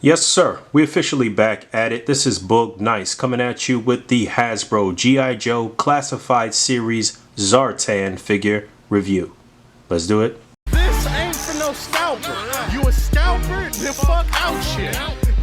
Yes sir, we officially back at it. This is Boog Nice coming at you with the Hasbro G.I.Joe Classified Series Zartan figure review. Let's do it. This ain't for no scalper. You a scalper? Then fuck out shit.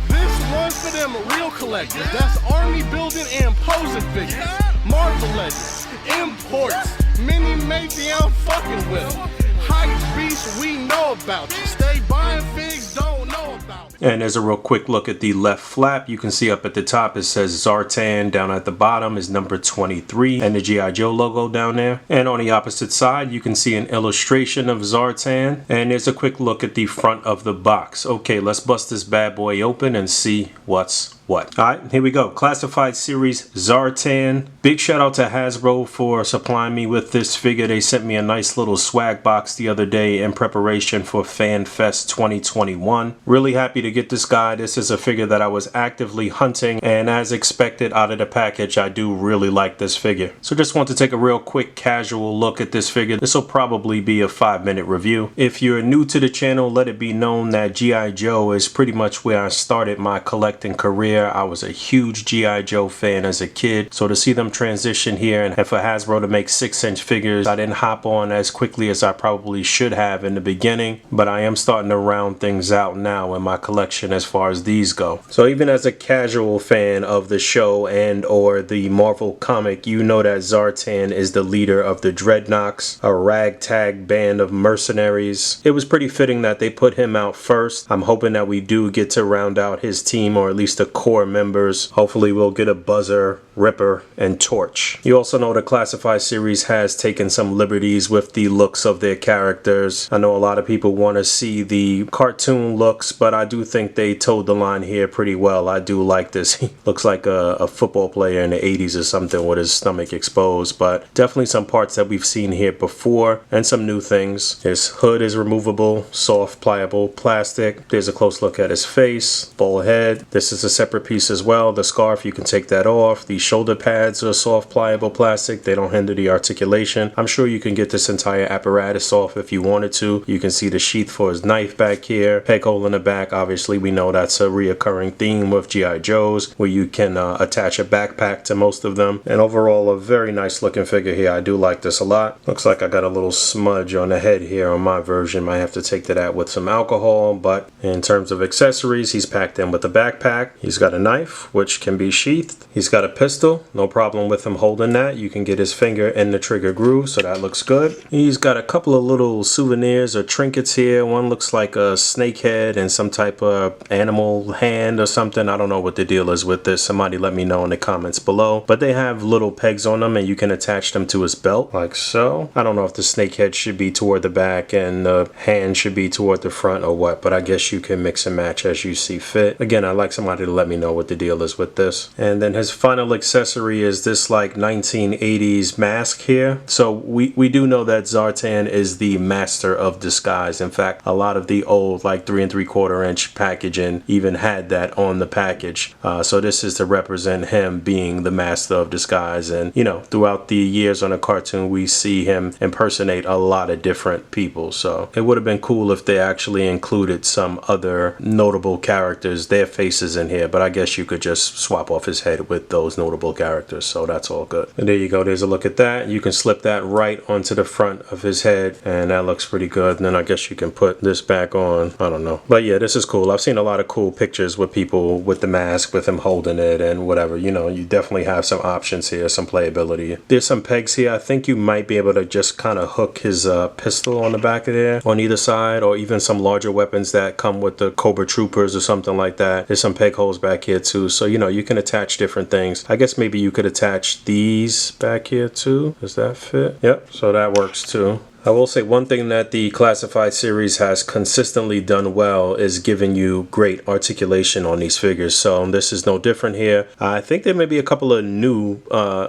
This one's for them real collectors. That's army building and posing figures. Marvel Legends, imports, mini matey, I'm fucking with them. Hype beast, we know about you. Stay buying figs, don't know about you. And as a real quick look at the left flap, you can see up at the top it says Zartan, down at the bottom is number 23 and the G.I. Joe logo down there. And on the opposite side you can see an illustration of Zartan, and there's a quick look at the front of the box. Okay, let's bust this bad boy open and see what's what. Alright, here we go. Classified Series Zartan. Big shout out to Hasbro for supplying me with this figure. They sent me a nice little swag box the other day in preparation for Fan Fest 2021. Really happy to get this guy. This is a figure that I was actively hunting, and as expected out of the package, I do really like this figure. So just want to take a real quick casual look at this figure. This will probably be a 5-minute review. If you're new to the channel, let it be known that G.I. Joe is pretty much where I started my collecting career. I was a huge G.I. Joe fan as a kid, so to see them transition here and for Hasbro to make 6-inch figures, I didn't hop on as quickly as I probably should have in the beginning, but I am starting to round things out now in my collection as far as these go. So even as a casual fan of the show and or the Marvel comic, you know that Zartan is the leader of the Dreadnoks, a ragtag band of mercenaries. It was pretty fitting that they put him out first. I'm hoping that we do get to round out his team, or at least a core members. Hopefully we'll get a Buzzer, Ripper, and Torch. You also know the Classified Series has taken some liberties with the looks of their characters. I know a lot of people want to see the cartoon looks, but I do think they towed the line here pretty well. I do like this. He looks like a football player in the 80s or something with his stomach exposed, but definitely some parts that we've seen here before and some new things. His hood is removable, soft, pliable plastic. There's a close look at his face, full head. This is a separate piece as well. The scarf, you can take that off. The shoulder pads are soft, pliable plastic. They don't hinder the articulation. I'm sure you can get this entire apparatus off if you wanted to. You can see the sheath for his knife back here, peg hole in the back. Obviously we know that's a reoccurring theme with G.I. Joes, where you can attach a backpack to most of them. And overall a very nice looking figure here. I do like this a lot. Looks like I got a little smudge on the head here on my version. Might have to take to that with some alcohol, but in terms of accessories, he's packed in with a backpack. He's got a knife which can be sheathed. He's got a pistol, no problem with him holding that. You can get his finger in the trigger groove, so that looks good. He's got a couple of little souvenirs or trinkets here. One looks like a snake head and some type of animal hand or something. I don't know what the deal is with this. Somebody let me know in the comments below, but they have little pegs on them and you can attach them to his belt like so. I don't know if the snake head should be toward the back and the hand should be toward the front or what, but I guess you can mix and match as you see fit. Again, I'd like somebody to let me know what the deal is with this. And then his final accessory is this like 1980s mask here. So we do know that Zartan is the master of disguise. In fact, a lot of the old like 3 3/4 inch packaging even had that on the package. So this is to represent him being the master of disguise. And you know, throughout the years on a cartoon we see him impersonate a lot of different people. So it would have been cool if they actually included some other notable characters, their faces in here, but I guess you could just swap off his head with those notable characters, so that's all good. And there you go, there's a look at that. You can slip that right onto the front of his head and that looks pretty good. And then I guess you can put this back on. I don't know, but yeah, this is cool. I've seen a lot of cool pictures with people with the mask, with him holding it and whatever. You know, you definitely have some options here, some playability. There's some pegs here. I think you might be able to just kind of hook his pistol on the back of there on either side, or even some larger weapons that come with the Cobra troopers or something like that. There's some peg holes back here too, so you know, you can attach different things. I guess maybe you could attach these back here too. Does that fit? Yep, so that works too. I will say one thing that the Classified Series has consistently done well is giving you great articulation on these figures. So this is no different here. I think there may be a couple of new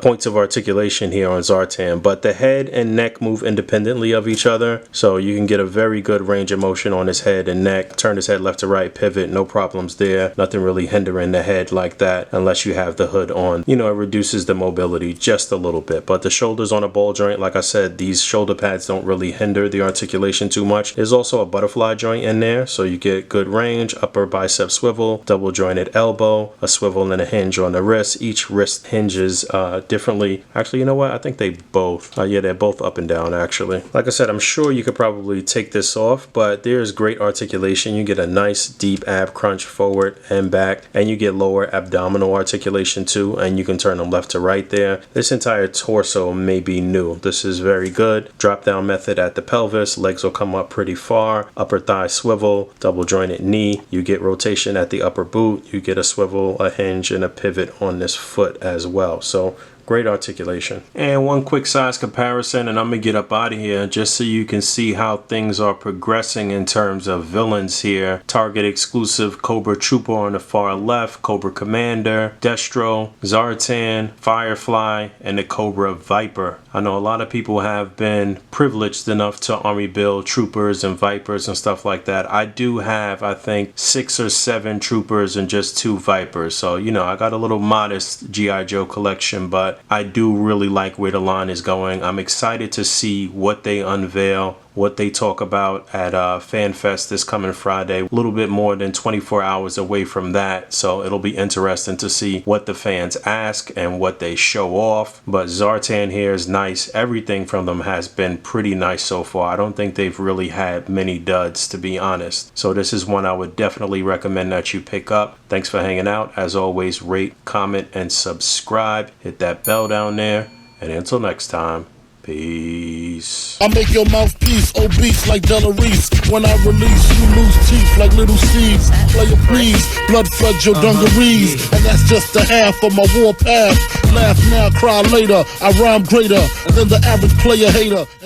points of articulation here on Zartan, but the head and neck move independently of each other. So you can get a very good range of motion on his head and neck. Turn his head left to right, pivot, no problems there. Nothing really hindering the head like that unless you have the hood on. You know, it reduces the mobility just a little bit. But the shoulders on a ball joint, like I said, these shoulder pads don't don't really hinder the articulation too much. There's also a butterfly joint in there, so you get good range, upper bicep swivel, double jointed elbow, a swivel and a hinge on the wrist. Each wrist hinges differently. Actually, you know what? I think they both, yeah, they're both up and down actually. Like I said, I'm sure you could probably take this off, but there's great articulation. You get a nice deep ab crunch forward and back, and you get lower abdominal articulation too, and you can turn them left to right there. This entire torso may be new. This is very good. Drop down method at the pelvis. Legs will come up pretty far. Upper thigh swivel, double jointed knee. You get rotation at the upper boot. You get a swivel, a hinge, and a pivot on this foot as well. So great articulation. And one quick size comparison, and I'm gonna get up out of here just so you can see how things are progressing in terms of villains here. Target exclusive Cobra Trooper on the far left, Cobra Commander, Destro, Zartan, Firefly, and the Cobra Viper. I know a lot of people have been privileged enough to army build troopers and vipers and stuff like that. I do have, I think, 6 or 7 troopers and just 2 vipers. So, you know, I got a little modest G.I. Joe collection, but I do really like where the line is going. I'm excited to see what they unveil, what they talk about at FanFest this coming Friday. A little bit more than 24 hours away from that, so it'll be interesting to see what the fans ask and what they show off. But Zartan here is nice. Everything from them has been pretty nice so far. I don't think they've really had many duds, to be honest. So this is one I would definitely recommend that you pick up. Thanks for hanging out. As always, rate, comment, and subscribe. Hit that bell down there. And until next time, peace. I make your mouthpiece obese like Della Reese. When I release, you lose teeth like little seeds. Player please, blood flood your dungarees. And that's just the half of my war path. Laugh now, cry later. I rhyme greater than the average player hater.